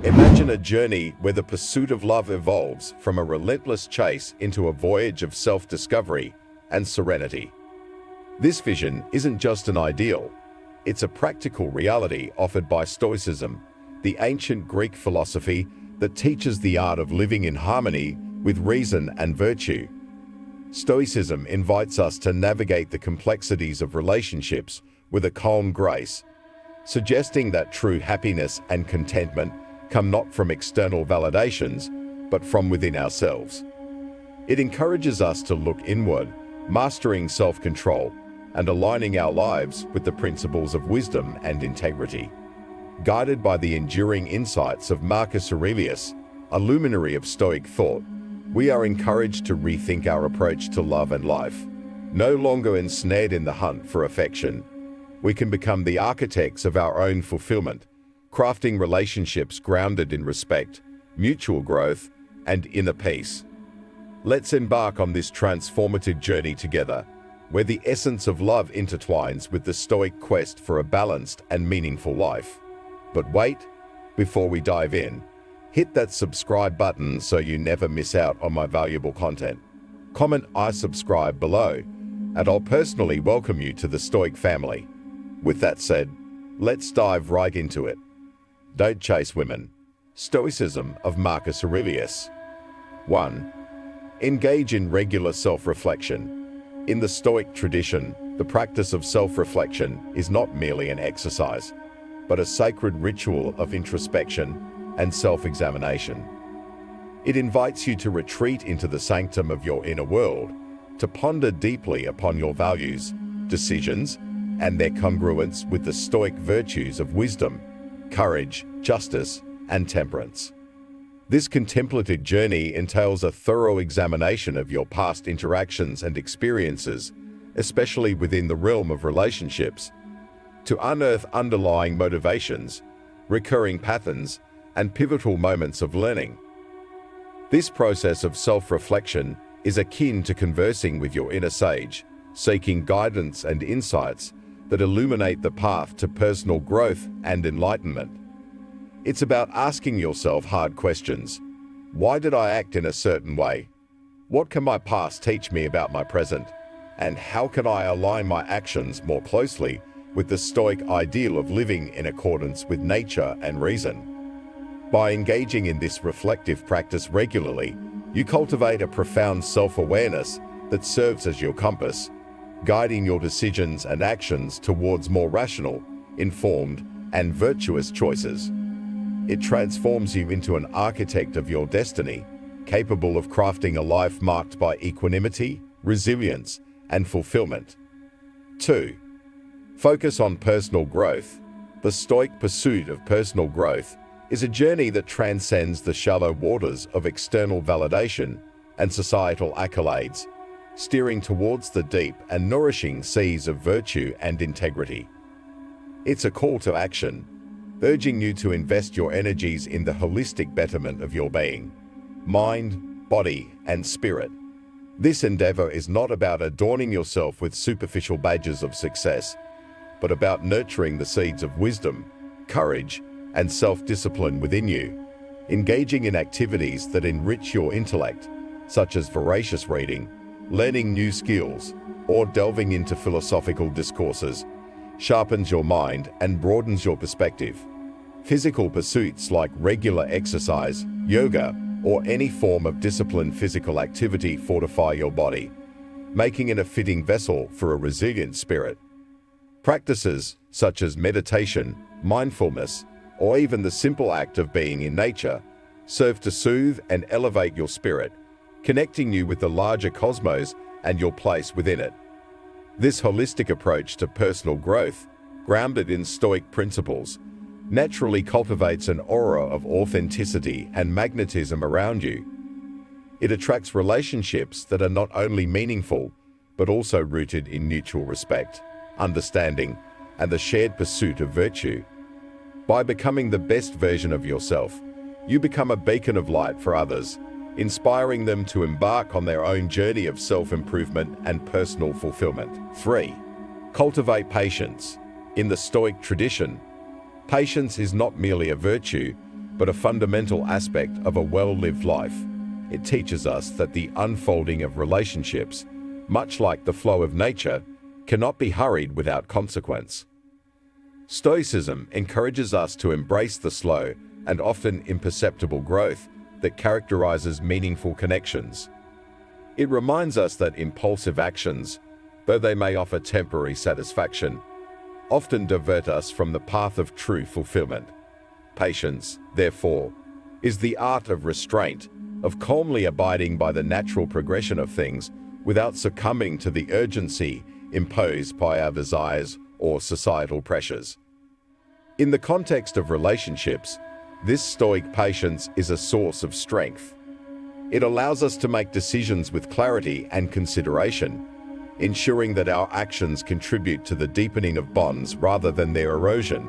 Imagine a journey where the pursuit of love evolves from a relentless chase into a voyage of self-discovery and serenity. This vision isn't just an ideal, it's a practical reality offered by Stoicism, the ancient Greek philosophy that teaches the art of living in harmony with reason and virtue. Stoicism invites us to navigate the complexities of relationships with a calm grace, suggesting that true happiness and contentment come not from external validations, but from within ourselves. It encourages us to look inward, mastering self-control and aligning our lives with the principles of wisdom and integrity. Guided by the enduring insights of Marcus Aurelius, a luminary of Stoic thought, we are encouraged to rethink our approach to love and life. No longer ensnared in the hunt for affection, we can become the architects of our own fulfillment, crafting relationships grounded in respect, mutual growth, and inner peace. Let's embark on this transformative journey together, where the essence of love intertwines with the Stoic quest for a balanced and meaningful life. But wait, before we dive in, hit that subscribe button so you never miss out on my valuable content. Comment "I subscribe" below, and I'll personally welcome you to the Stoic family. With that said, let's dive right into it. Don't chase women. Stoicism of Marcus Aurelius. 1. Engage in regular self-reflection. In the Stoic tradition, the practice of self-reflection is not merely an exercise, but a sacred ritual of introspection and self-examination. It invites you to retreat into the sanctum of your inner world, to ponder deeply upon your values, decisions, and their congruence with the Stoic virtues of wisdom, courage, justice, and temperance. This contemplative journey entails a thorough examination of your past interactions and experiences, especially within the realm of relationships, to unearth underlying motivations, recurring patterns, and pivotal moments of learning. This process of self-reflection is akin to conversing with your inner sage, seeking guidance and insights that illuminate the path to personal growth and enlightenment. It's about asking yourself hard questions. Why did I act in a certain way? What can my past teach me about my present? And how can I align my actions more closely with the Stoic ideal of living in accordance with nature and reason? By engaging in this reflective practice regularly, you cultivate a profound self-awareness that serves as your compass, guiding your decisions and actions towards more rational, informed, and virtuous choices. It transforms you into an architect of your destiny, capable of crafting a life marked by equanimity, resilience, and fulfillment. 2. Focus on personal growth. The Stoic pursuit of personal growth is a journey that transcends the shallow waters of external validation and societal accolades, steering towards the deep and nourishing seas of virtue and integrity. It's a call to action, urging you to invest your energies in the holistic betterment of your being, mind, body, and spirit. This endeavor is not about adorning yourself with superficial badges of success, but about nurturing the seeds of wisdom, courage, and self-discipline within you, engaging in activities that enrich your intellect, such as voracious reading, learning new skills, or delving into philosophical discourses, sharpens your mind and broadens your perspective. Physical pursuits like regular exercise, yoga, or any form of disciplined physical activity fortify your body, making it a fitting vessel for a resilient spirit. Practices such as meditation, mindfulness, or even the simple act of being in nature serve to soothe and elevate your spirit, connecting you with the larger cosmos and your place within it. This holistic approach to personal growth, grounded in Stoic principles, naturally cultivates an aura of authenticity and magnetism around you. It attracts relationships that are not only meaningful, but also rooted in mutual respect, understanding, and the shared pursuit of virtue. By becoming the best version of yourself, you become a beacon of light for others, inspiring them to embark on their own journey of self-improvement and personal fulfillment. 3. Cultivate patience. In the Stoic tradition, patience is not merely a virtue, but a fundamental aspect of a well-lived life. It teaches us that the unfolding of relationships, much like the flow of nature, cannot be hurried without consequence. Stoicism encourages us to embrace the slow and often imperceptible growth that characterizes meaningful connections. It reminds us that impulsive actions, though they may offer temporary satisfaction, often divert us from the path of true fulfillment. Patience, therefore, is the art of restraint, of calmly abiding by the natural progression of things without succumbing to the urgency imposed by our desires or societal pressures. In the context of relationships, this Stoic patience is a source of strength. It allows us to make decisions with clarity and consideration, ensuring that our actions contribute to the deepening of bonds rather than their erosion.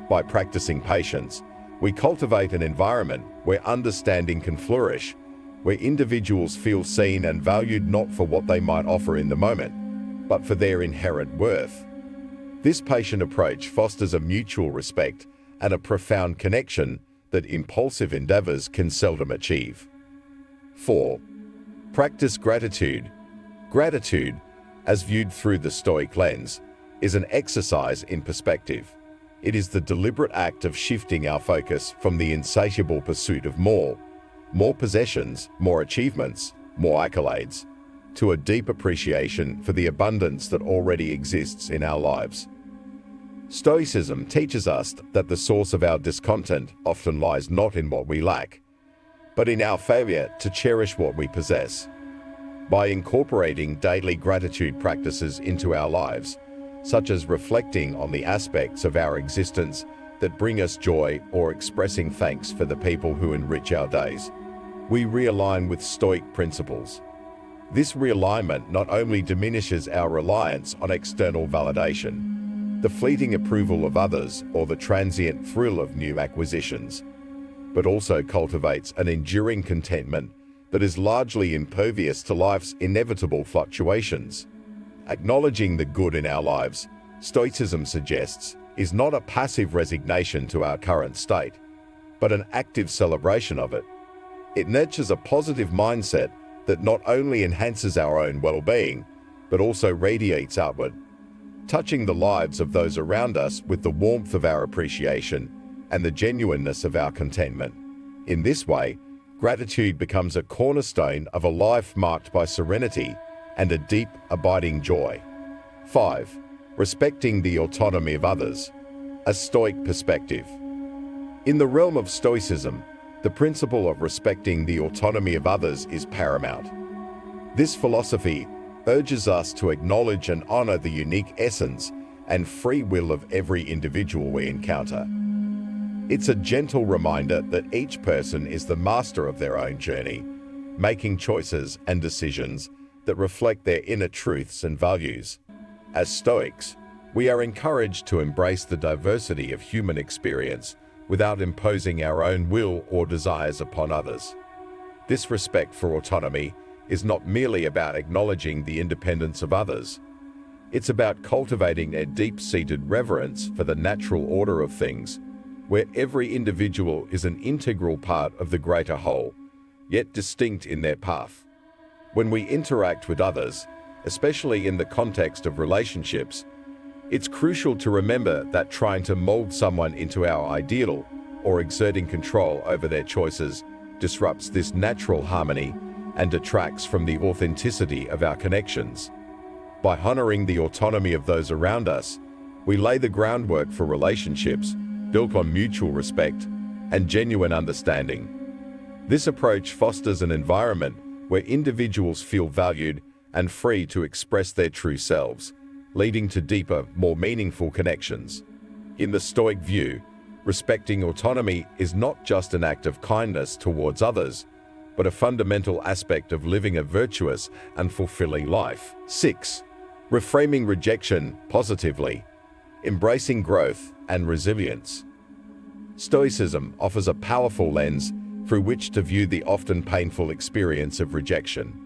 By practicing patience, we cultivate an environment where understanding can flourish, where individuals feel seen and valued not for what they might offer in the moment, but for their inherent worth. This patient approach fosters a mutual respect and a profound connection that impulsive endeavors can seldom achieve. 4. Practice gratitude. Gratitude, as viewed through the Stoic lens, is an exercise in perspective. It is the deliberate act of shifting our focus from the insatiable pursuit of more possessions, more achievements, more accolades, to a deep appreciation for the abundance that already exists in our lives. Stoicism teaches us that the source of our discontent often lies not in what we lack, but in our failure to cherish what we possess. By incorporating daily gratitude practices into our lives, such as reflecting on the aspects of our existence that bring us joy or expressing thanks for the people who enrich our days, we realign with Stoic principles. This realignment not only diminishes our reliance on external validation, the fleeting approval of others or the transient thrill of new acquisitions, but also cultivates an enduring contentment that is largely impervious to life's inevitable fluctuations. Acknowledging the good in our lives, Stoicism suggests, is not a passive resignation to our current state, but an active celebration of it. It nurtures a positive mindset that not only enhances our own well-being, but also radiates outward, touching the lives of those around us with the warmth of our appreciation and the genuineness of our contentment. In this way, gratitude becomes a cornerstone of a life marked by serenity and a deep, abiding joy. 5. Respecting the autonomy of others. A Stoic perspective. In the realm of Stoicism, the principle of respecting the autonomy of others is paramount. This philosophy urges us to acknowledge and honor the unique essence and free will of every individual we encounter. It's a gentle reminder that each person is the master of their own journey, making choices and decisions that reflect their inner truths and values. As Stoics, we are encouraged to embrace the diversity of human experience without imposing our own will or desires upon others. This respect for autonomy is not merely about acknowledging the independence of others. It's about cultivating a deep-seated reverence for the natural order of things, where every individual is an integral part of the greater whole, yet distinct in their path. When we interact with others, especially in the context of relationships, it's crucial to remember that trying to mold someone into our ideal or exerting control over their choices disrupts this natural harmony and detracts from the authenticity of our connections. By honoring the autonomy of those around us, we lay the groundwork for relationships built on mutual respect and genuine understanding. This approach fosters an environment where individuals feel valued and free to express their true selves, leading to deeper, more meaningful connections. In the Stoic view, respecting autonomy is not just an act of kindness towards others, but a fundamental aspect of living a virtuous and fulfilling life. 6. Reframing rejection positively. Embracing growth and resilience. Stoicism offers a powerful lens through which to view the often painful experience of rejection.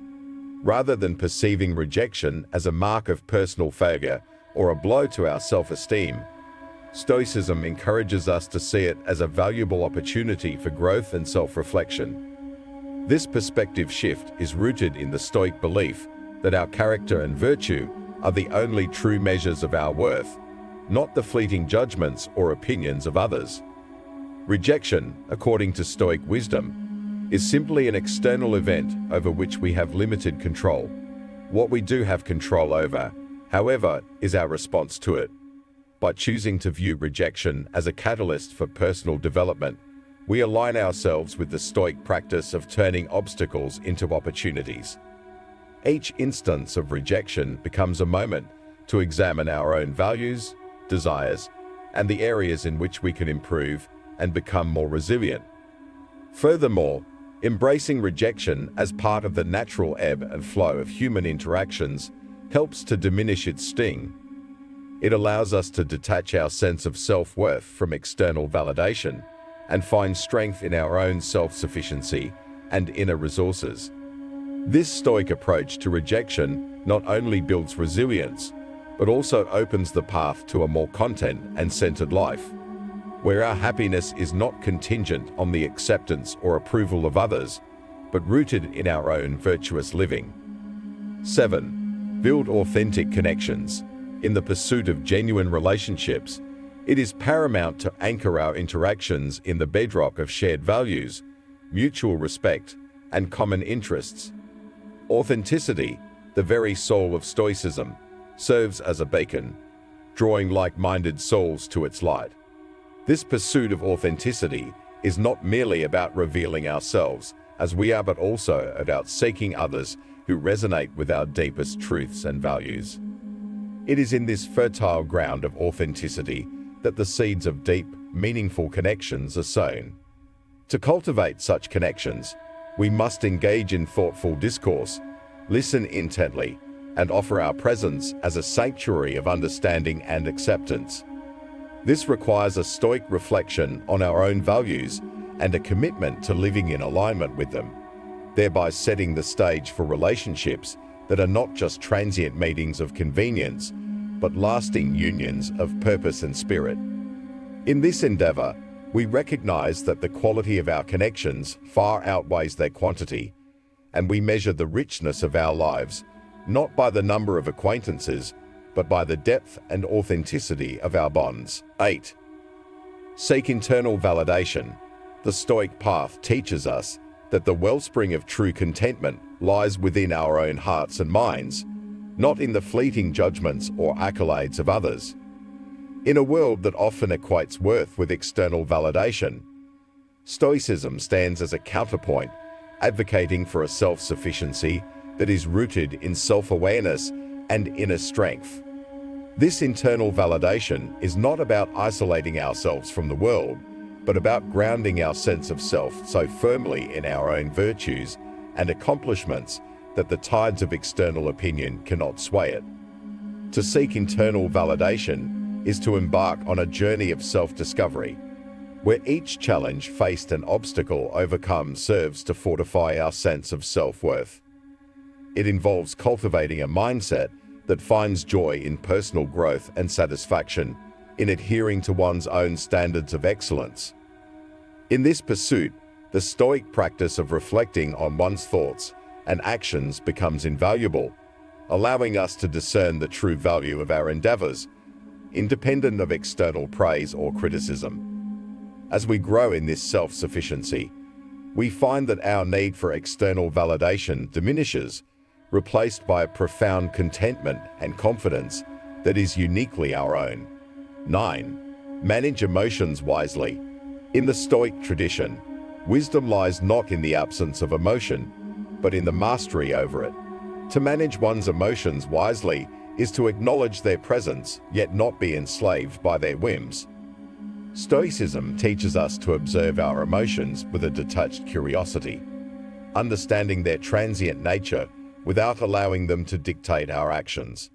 Rather than perceiving rejection as a mark of personal failure or a blow to our self-esteem, Stoicism encourages us to see it as a valuable opportunity for growth and self-reflection. This perspective shift is rooted in the Stoic belief that our character and virtue are the only true measures of our worth, not the fleeting judgments or opinions of others. Rejection, according to Stoic wisdom, is simply an external event over which we have limited control. What we do have control over, however, is our response to it. By choosing to view rejection as a catalyst for personal development, we align ourselves with the Stoic practice of turning obstacles into opportunities. Each instance of rejection becomes a moment to examine our own values, desires, and the areas in which we can improve and become more resilient. Furthermore, embracing rejection as part of the natural ebb and flow of human interactions helps to diminish its sting. It allows us to detach our sense of self-worth from external validation and find strength in our own self-sufficiency and inner resources. This Stoic approach to rejection not only builds resilience, but also opens the path to a more content and centered life, where our happiness is not contingent on the acceptance or approval of others, but rooted in our own virtuous living. 7. Build authentic connections. In the pursuit of genuine relationships, it is paramount to anchor our interactions in the bedrock of shared values, mutual respect, and common interests. Authenticity, the very soul of Stoicism, serves as a beacon, drawing like-minded souls to its light. This pursuit of authenticity is not merely about revealing ourselves as we are, but also about seeking others who resonate with our deepest truths and values. It is in this fertile ground of authenticity that the seeds of deep, meaningful connections are sown. To cultivate such connections, we must engage in thoughtful discourse, listen intently, and offer our presence as a sanctuary of understanding and acceptance. This requires a Stoic reflection on our own values and a commitment to living in alignment with them, thereby setting the stage for relationships that are not just transient meetings of convenience, but lasting unions of purpose and spirit. In this endeavor, we recognize that the quality of our connections far outweighs their quantity, and we measure the richness of our lives not by the number of acquaintances, but by the depth and authenticity of our bonds. 8. Seek internal validation. The Stoic path teaches us that the wellspring of true contentment lies within our own hearts and minds, not in the fleeting judgments or accolades of others. In a world that often equates worth with external validation, Stoicism stands as a counterpoint, advocating for a self-sufficiency that is rooted in self-awareness and inner strength. This internal validation is not about isolating ourselves from the world, but about grounding our sense of self so firmly in our own virtues and accomplishments that the tides of external opinion cannot sway it. To seek internal validation is to embark on a journey of self-discovery, where each challenge faced and obstacle overcome serves to fortify our sense of self-worth. It involves cultivating a mindset that finds joy in personal growth and satisfaction in adhering to one's own standards of excellence. In this pursuit, the Stoic practice of reflecting on one's thoughts and actions becomes invaluable, allowing us to discern the true value of our endeavors, independent of external praise or criticism. As we grow in this self-sufficiency, we find that our need for external validation diminishes, replaced by a profound contentment and confidence that is uniquely our own. 9. Manage emotions wisely. In the Stoic tradition, wisdom lies not in the absence of emotion, but in the mastery over it. To manage one's emotions wisely is to acknowledge their presence, yet not be enslaved by their whims. Stoicism teaches us to observe our emotions with a detached curiosity, understanding their transient nature without allowing them to dictate our actions.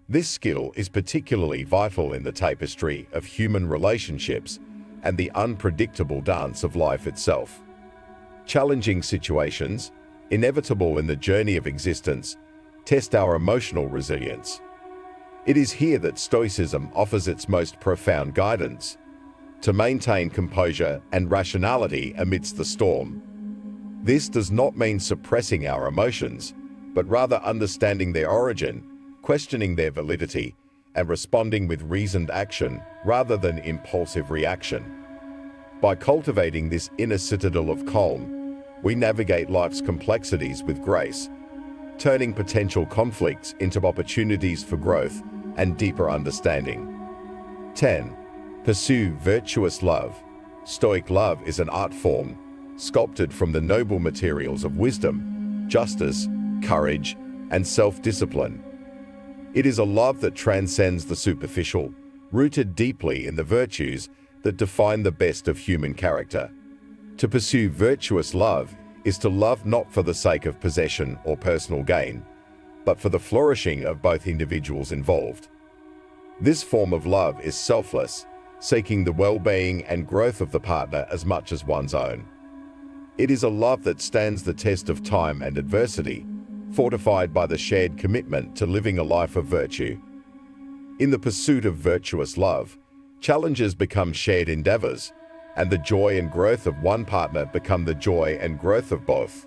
This skill is particularly vital in the tapestry of human relationships and the unpredictable dance of life itself. Challenging situations, inevitable in the journey of existence, test our emotional resilience. It is here that Stoicism offers its most profound guidance: to maintain composure and rationality amidst the storm. This does not mean suppressing our emotions, but rather understanding their origin, questioning their validity, and responding with reasoned action rather than impulsive reaction. By cultivating this inner citadel of calm, we navigate life's complexities with grace, turning potential conflicts into opportunities for growth and deeper understanding. 10. Pursue virtuous love. Stoic love is an art form, sculpted from the noble materials of wisdom, justice, courage, and self-discipline. It is a love that transcends the superficial, rooted deeply in the virtues that define the best of human character. To pursue virtuous love is to love not for the sake of possession or personal gain, but for the flourishing of both individuals involved. This form of love is selfless, seeking the well-being and growth of the partner as much as one's own. It is a love that stands the test of time and adversity, fortified by the shared commitment to living a life of virtue. In the pursuit of virtuous love, challenges become shared endeavors, and the joy and growth of one partner become the joy and growth of both.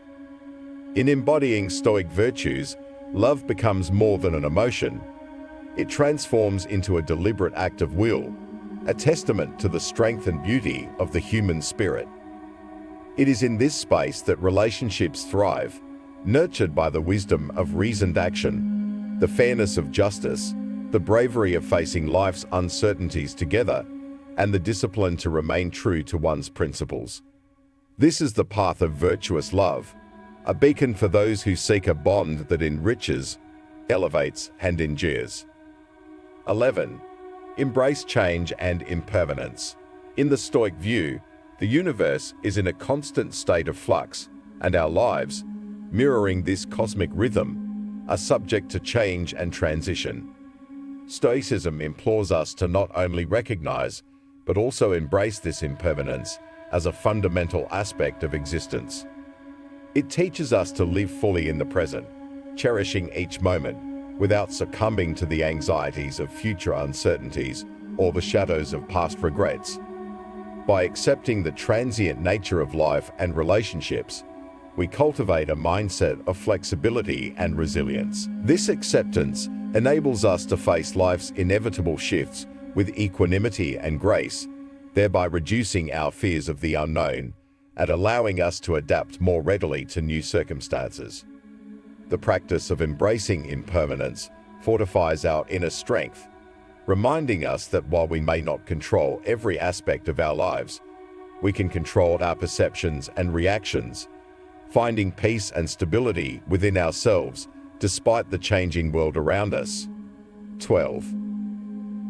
In embodying Stoic virtues, love becomes more than an emotion. It transforms into a deliberate act of will, a testament to the strength and beauty of the human spirit. It is in this space that relationships thrive, nurtured by the wisdom of reasoned action, the fairness of justice, the bravery of facing life's uncertainties together, and the discipline to remain true to one's principles. This is the path of virtuous love, a beacon for those who seek a bond that enriches, elevates, and endures. 11. Embrace change and impermanence. In the Stoic view, the universe is in a constant state of flux, and our lives, mirroring this cosmic rhythm, are subject to change and transition. Stoicism implores us to not only recognize, but also embrace this impermanence as a fundamental aspect of existence. It teaches us to live fully in the present, cherishing each moment, without succumbing to the anxieties of future uncertainties or the shadows of past regrets. By accepting the transient nature of life and relationships, we cultivate a mindset of flexibility and resilience. This acceptance enables us to face life's inevitable shifts with equanimity and grace, thereby reducing our fears of the unknown and allowing us to adapt more readily to new circumstances. The practice of embracing impermanence fortifies our inner strength, reminding us that while we may not control every aspect of our lives, we can control our perceptions and reactions, finding peace and stability within ourselves despite the changing world around us. 12.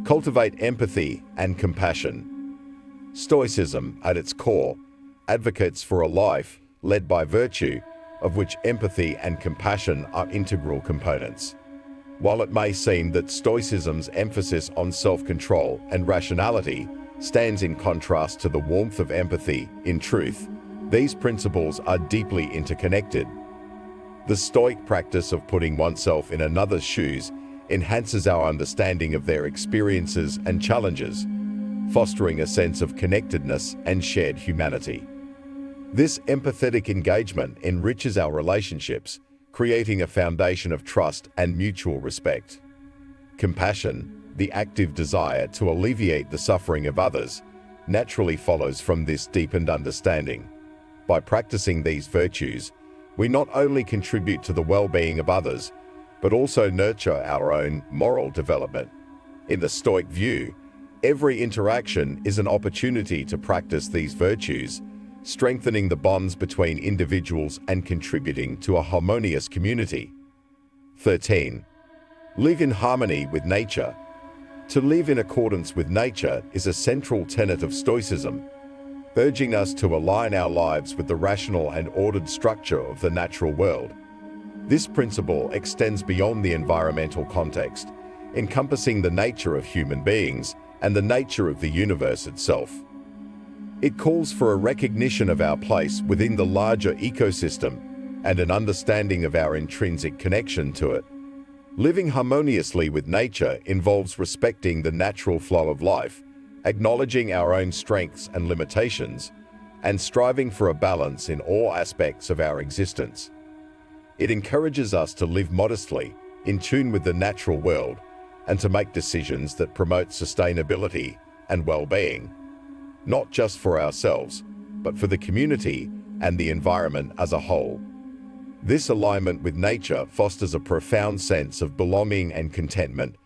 Cultivate empathy and compassion. Stoicism, at its core, advocates for a life led by virtue, of which empathy and compassion are integral components. While it may seem that Stoicism's emphasis on self-control and rationality stands in contrast to the warmth of empathy, in truth, these principles are deeply interconnected. The Stoic practice of putting oneself in another's shoes enhances our understanding of their experiences and challenges, fostering a sense of connectedness and shared humanity. This empathetic engagement enriches our relationships, creating a foundation of trust and mutual respect. Compassion, the active desire to alleviate the suffering of others, naturally follows from this deepened understanding. By practicing these virtues, we not only contribute to the well-being of others, but also nurture our own moral development. In the Stoic view, every interaction is an opportunity to practice these virtues, strengthening the bonds between individuals and contributing to a harmonious community. 13. Live in harmony with nature. To live in accordance with nature is a central tenet of Stoicism, urging us to align our lives with the rational and ordered structure of the natural world. This principle extends beyond the environmental context, encompassing the nature of human beings and the nature of the universe itself. It calls for a recognition of our place within the larger ecosystem and an understanding of our intrinsic connection to it. Living harmoniously with nature involves respecting the natural flow of life, acknowledging our own strengths and limitations, and striving for a balance in all aspects of our existence. It encourages us to live modestly, in tune with the natural world, and to make decisions that promote sustainability and well-being, not just for ourselves, but for the community and the environment as a whole. This alignment with nature fosters a profound sense of belonging and contentment,